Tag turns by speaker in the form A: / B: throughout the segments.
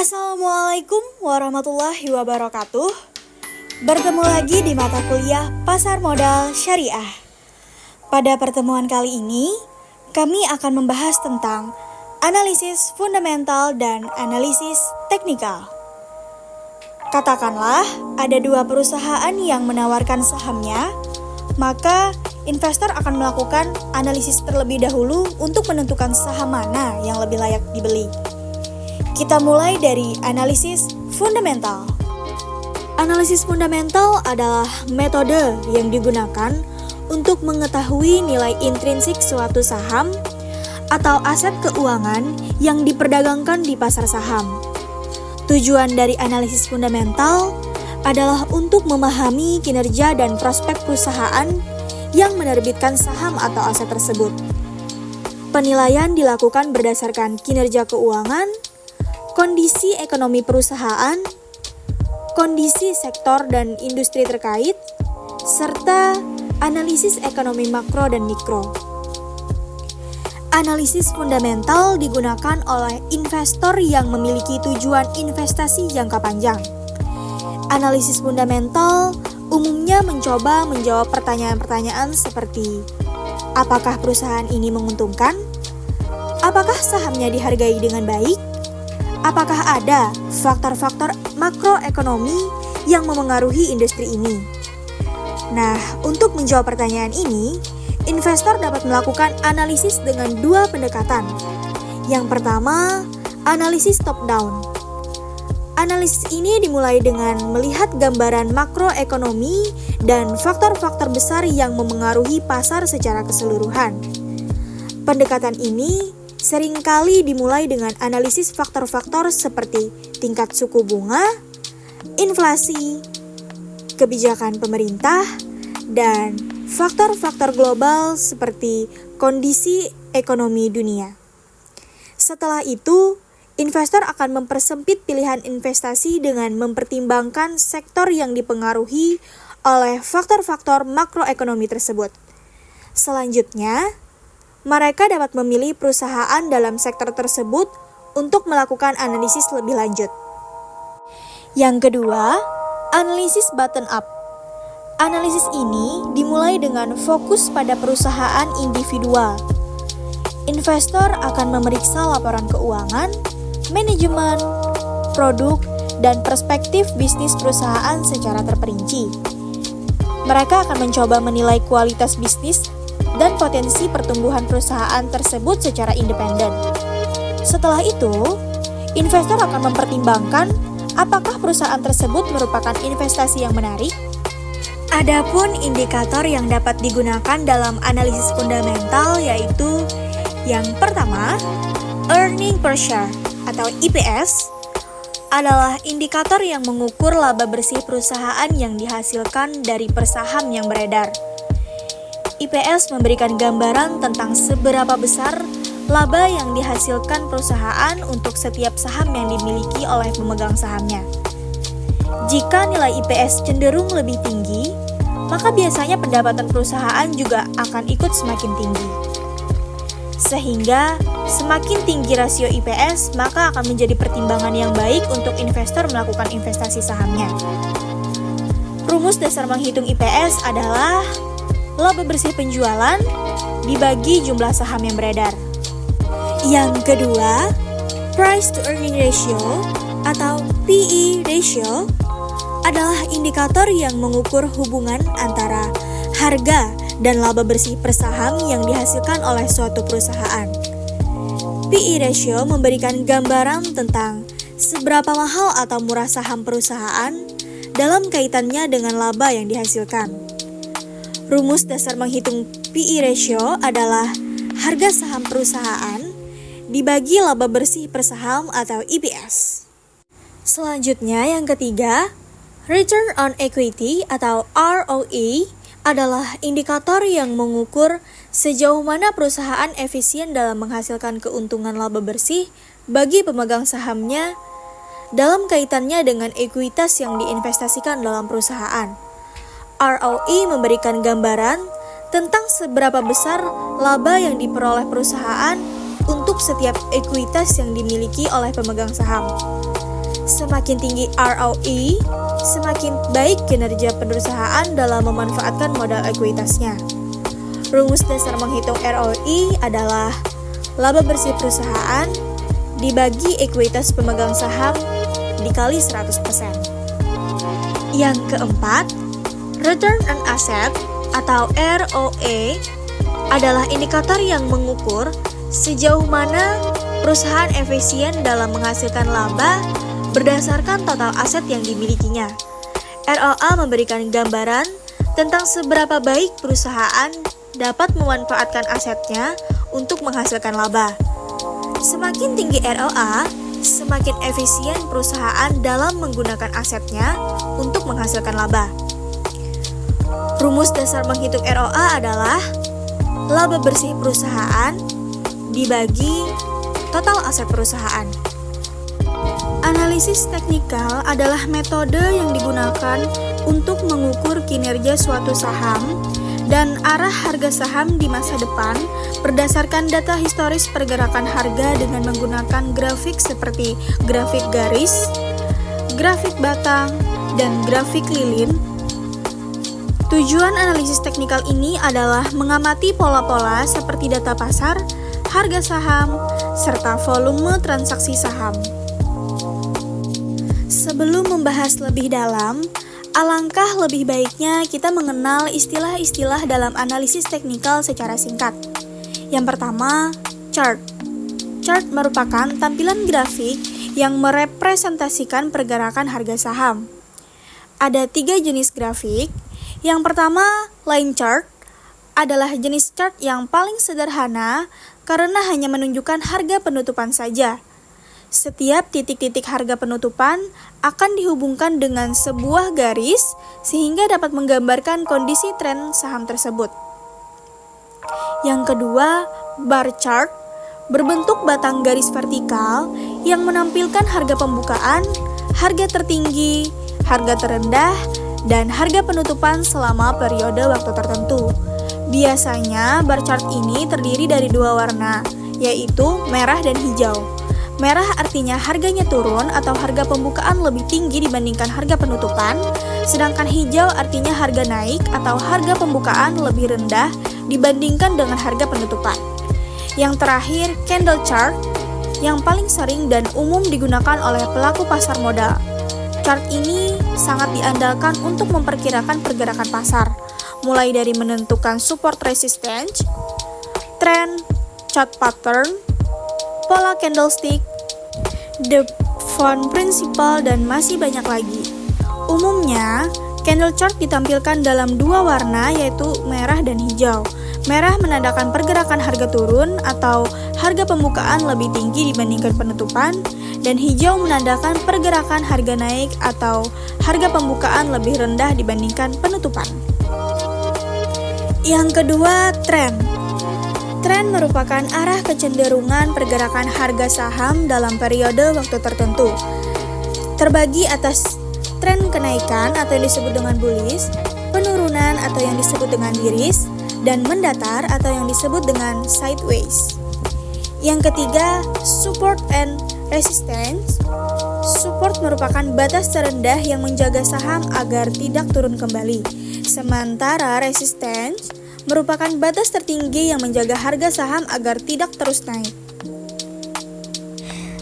A: Assalamualaikum warahmatullahi wabarakatuh. Bertemu lagi di mata kuliah Pasar Modal Syariah. Pada pertemuan kali ini, kami akan membahas tentang analisis fundamental dan analisis teknikal. Katakanlah ada dua perusahaan yang menawarkan sahamnya, maka investor akan melakukan analisis terlebih dahulu untuk menentukan saham mana yang lebih layak dibeli. Kita mulai dari analisis fundamental. Analisis fundamental adalah metode yang digunakan untuk mengetahui nilai intrinsik suatu saham atau aset keuangan yang diperdagangkan di pasar saham. Tujuan dari analisis fundamental adalah untuk memahami kinerja dan prospek perusahaan yang menerbitkan saham atau aset tersebut. Penilaian dilakukan berdasarkan kinerja keuangan, kondisi ekonomi perusahaan, kondisi sektor dan industri terkait, serta analisis ekonomi makro dan mikro. Analisis fundamental digunakan oleh investor yang memiliki tujuan investasi jangka panjang. Analisis fundamental umumnya mencoba menjawab pertanyaan-pertanyaan seperti: apakah perusahaan ini menguntungkan? Apakah sahamnya dihargai dengan baik? Apakah ada faktor-faktor makroekonomi yang memengaruhi industri ini? Nah, untuk menjawab pertanyaan ini, investor dapat melakukan analisis dengan dua pendekatan. Yang pertama, analisis top-down. Analisis ini dimulai dengan melihat gambaran makroekonomi dan faktor-faktor besar yang memengaruhi pasar secara keseluruhan. Pendekatan ini seringkali dimulai dengan analisis faktor-faktor seperti tingkat suku bunga, inflasi, kebijakan pemerintah, dan faktor-faktor global seperti kondisi ekonomi dunia. Setelah itu, investor akan mempersempit pilihan investasi dengan mempertimbangkan sektor yang dipengaruhi oleh faktor-faktor makroekonomi tersebut. Selanjutnya, mereka dapat memilih perusahaan dalam sektor tersebut untuk melakukan analisis lebih lanjut. Yang kedua, analisis bottom up. Analisis ini dimulai dengan fokus pada perusahaan individual. Investor akan memeriksa laporan keuangan, manajemen, produk, dan perspektif bisnis perusahaan secara terperinci. Mereka akan mencoba menilai kualitas bisnis dan potensi pertumbuhan perusahaan tersebut secara independen. Setelah itu, investor akan mempertimbangkan apakah perusahaan tersebut merupakan investasi yang menarik. Adapun indikator yang dapat digunakan dalam analisis fundamental yaitu yang pertama, earning per share atau EPS adalah indikator yang mengukur laba bersih perusahaan yang dihasilkan dari per saham yang beredar. EPS memberikan gambaran tentang seberapa besar laba yang dihasilkan perusahaan untuk setiap saham yang dimiliki oleh pemegang sahamnya. Jika nilai EPS cenderung lebih tinggi, maka biasanya pendapatan perusahaan juga akan ikut semakin tinggi. Sehingga semakin tinggi rasio EPS, maka akan menjadi pertimbangan yang baik untuk investor melakukan investasi sahamnya. Rumus dasar menghitung EPS adalah laba bersih penjualan dibagi jumlah saham yang beredar. Yang kedua, price to earning ratio atau PE ratio adalah indikator yang mengukur hubungan antara harga dan laba bersih per saham yang dihasilkan oleh suatu perusahaan. PE ratio memberikan gambaran tentang seberapa mahal atau murah saham perusahaan dalam kaitannya dengan laba yang dihasilkan. Rumus dasar menghitung PE ratio adalah harga saham perusahaan dibagi laba bersih per saham atau EPS. Selanjutnya yang ketiga, return on equity atau ROE adalah indikator yang mengukur sejauh mana perusahaan efisien dalam menghasilkan keuntungan laba bersih bagi pemegang sahamnya dalam kaitannya dengan ekuitas yang diinvestasikan dalam perusahaan. ROE memberikan gambaran tentang seberapa besar laba yang diperoleh perusahaan untuk setiap ekuitas yang dimiliki oleh pemegang saham. Semakin tinggi ROE, semakin baik kinerja perusahaan dalam memanfaatkan modal ekuitasnya. Rumus dasar menghitung ROE adalah laba bersih perusahaan dibagi ekuitas pemegang saham dikali 100%. Yang keempat, Return on Asset atau ROA adalah indikator yang mengukur sejauh mana perusahaan efisien dalam menghasilkan laba berdasarkan total aset yang dimilikinya. ROA memberikan gambaran tentang seberapa baik perusahaan dapat memanfaatkan asetnya untuk menghasilkan laba. Semakin tinggi ROA, semakin efisien perusahaan dalam menggunakan asetnya untuk menghasilkan laba. Rumus dasar menghitung ROA adalah laba bersih perusahaan dibagi total aset perusahaan. Analisis teknikal adalah metode yang digunakan untuk mengukur kinerja suatu saham dan arah harga saham di masa depan berdasarkan data historis pergerakan harga dengan menggunakan grafik seperti grafik garis, grafik batang, dan grafik lilin. Tujuan analisis teknikal ini adalah mengamati pola-pola seperti data pasar, harga saham, serta volume transaksi saham. Sebelum membahas lebih dalam, alangkah lebih baiknya kita mengenal istilah-istilah dalam analisis teknikal secara singkat. Yang pertama, chart. Chart merupakan tampilan grafik yang merepresentasikan pergerakan harga saham. Ada 3 jenis grafik. Yang pertama, line chart adalah jenis chart yang paling sederhana karena hanya menunjukkan harga penutupan saja. Setiap titik-titik harga penutupan akan dihubungkan dengan sebuah garis sehingga dapat menggambarkan kondisi tren saham tersebut. Yang kedua, bar chart berbentuk batang garis vertikal yang menampilkan harga pembukaan, harga tertinggi, harga terendah, dan harga penutupan selama periode waktu tertentu. Biasanya bar chart ini terdiri dari 2 warna, yaitu merah dan hijau. Merah artinya harganya turun atau harga pembukaan lebih tinggi dibandingkan harga penutupan, sedangkan hijau artinya harga naik atau harga pembukaan lebih rendah dibandingkan dengan harga penutupan. Yang terakhir, candle chart yang paling sering dan umum digunakan oleh pelaku pasar modal. Chart ini sangat diandalkan untuk memperkirakan pergerakan pasar, mulai dari menentukan support resistance, trend, chart pattern, pola candlestick, the font principle, dan masih banyak lagi. Umumnya, candle chart ditampilkan dalam 2 warna yaitu merah dan hijau. Merah menandakan pergerakan harga turun atau harga pembukaan lebih tinggi dibandingkan penutupan, dan hijau menandakan pergerakan harga naik atau harga pembukaan lebih rendah dibandingkan penutupan. Yang kedua, tren. Tren merupakan arah kecenderungan pergerakan harga saham dalam periode waktu tertentu. Terbagi atas tren kenaikan atau yang disebut dengan bullish, penurunan atau yang disebut dengan bearish, dan mendatar atau yang disebut dengan sideways. Yang ketiga, support and resistance. Support merupakan batas terendah yang menjaga saham agar tidak turun kembali. Sementara resistance merupakan batas tertinggi yang menjaga harga saham agar tidak terus naik.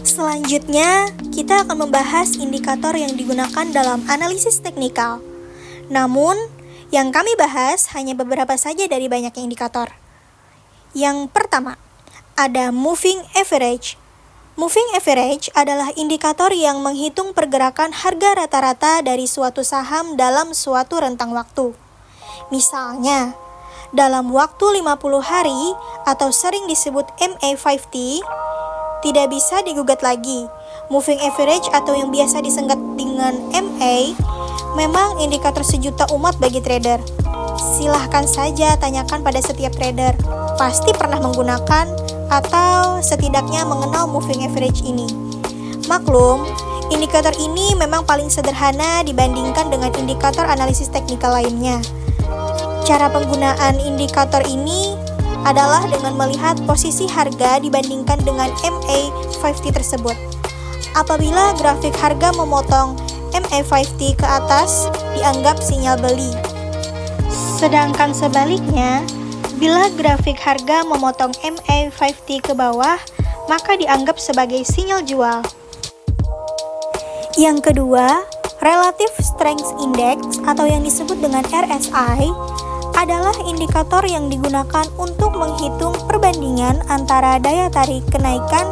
A: Selanjutnya, kita akan membahas indikator yang digunakan dalam analisis teknikal. Namun, yang kami bahas hanya beberapa saja dari banyak indikator. Yang pertama, ada moving average. Moving average adalah indikator yang menghitung pergerakan harga rata-rata dari suatu saham dalam suatu rentang waktu. Misalnya, dalam waktu 50 hari atau sering disebut MA50, tidak bisa digugat lagi. Moving average atau yang biasa disingkat dengan MA memang indikator sejuta umat bagi trader. Silahkan saja tanyakan pada setiap trader, pasti pernah menggunakan atau setidaknya mengenal moving average ini. Maklum, indikator ini memang paling sederhana dibandingkan dengan indikator analisis teknikal lainnya. Cara penggunaan indikator ini adalah dengan melihat posisi harga dibandingkan dengan MA50 tersebut. apabila grafik harga memotong MA50 ke atas dianggap sinyal beli. Sedangkan sebaliknya, bila grafik harga memotong MA50 ke bawah, maka dianggap sebagai sinyal jual. Yang kedua, Relative Strength Index atau yang disebut dengan RSI adalah indikator yang digunakan untuk menghitung perbandingan antara daya tarik kenaikan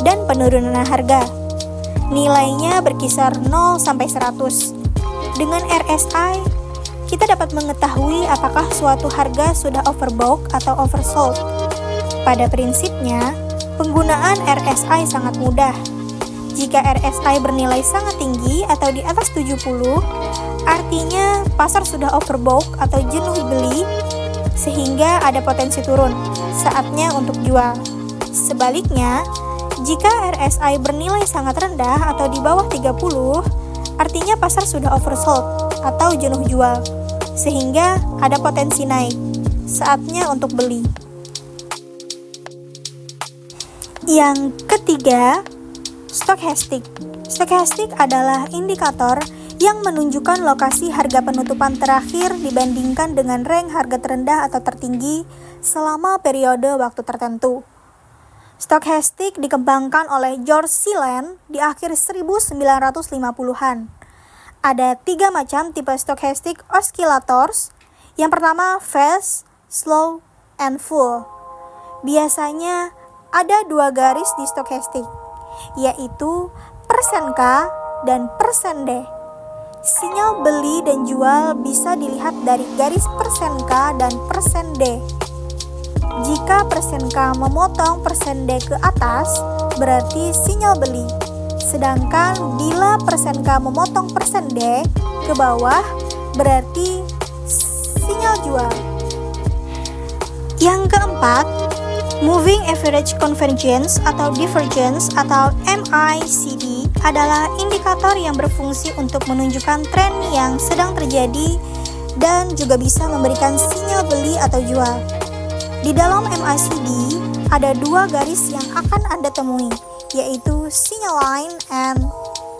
A: dan penurunan harga. Nilainya berkisar 0 sampai 100. Dengan RSI, kita dapat mengetahui apakah suatu harga sudah overbought atau oversold. Pada prinsipnya, penggunaan RSI sangat mudah. Jika RSI bernilai sangat tinggi atau di atas 70, artinya pasar sudah overbought atau jenuh beli, sehingga ada potensi turun, saatnya untuk jual. Sebaliknya, jika RSI bernilai sangat rendah atau di bawah 30, artinya pasar sudah oversold atau jenuh jual, sehingga ada potensi naik, saatnya untuk beli. Yang ketiga, stochastic. Stochastic adalah indikator yang menunjukkan lokasi harga penutupan terakhir dibandingkan dengan rank harga terendah atau tertinggi selama periode waktu tertentu. Stochastic dikembangkan oleh George Siland di akhir 1950-an. Ada 3 macam tipe stochastic oscillators. Yang pertama, fast, slow, and full. Biasanya ada 2 garis di stochastic, yaitu %K dan %D. Sinyal beli dan jual bisa dilihat dari garis %K dan %D. Jika %K memotong %D ke atas, berarti sinyal beli. Sedangkan bila %K memotong %D ke bawah, berarti sinyal jual. Yang keempat, Moving Average Convergence atau Divergence atau MACD adalah indikator yang berfungsi untuk menunjukkan tren yang sedang terjadi dan juga bisa memberikan sinyal beli atau jual. Di dalam MACD ada 2 garis yang akan Anda temui, yaitu sinyal line and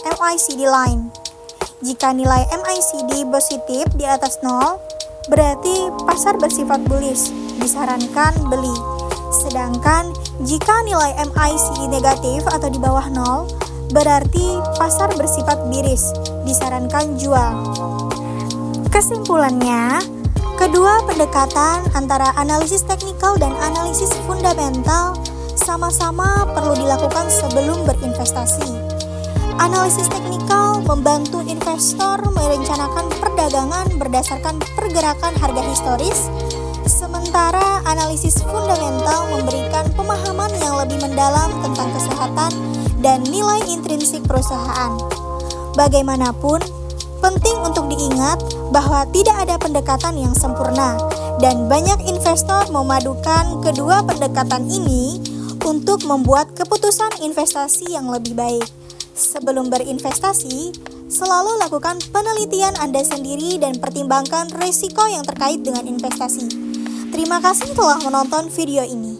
A: MACD line. Jika nilai MACD positif di atas 0, berarti pasar bersifat bullish, disarankan beli. Sedangkan jika nilai MACD negatif atau di bawah 0, berarti pasar bersifat bearish, disarankan jual. Kesimpulannya, kedua pendekatan antara analisis teknikal dan analisis fundamental sama-sama perlu dilakukan sebelum berinvestasi. Analisis teknikal membantu investor merencanakan perdagangan berdasarkan pergerakan harga historis, sementara analisis fundamental memberikan pemahaman yang lebih mendalam tentang kesehatan dan nilai intrinsik perusahaan. Bagaimanapun, penting untuk diingat bahwa tidak ada pendekatan yang sempurna dan banyak investor memadukan kedua pendekatan ini untuk membuat keputusan investasi yang lebih baik. Sebelum berinvestasi, selalu lakukan penelitian Anda sendiri dan pertimbangkan risiko yang terkait dengan investasi. Terima kasih telah menonton video ini.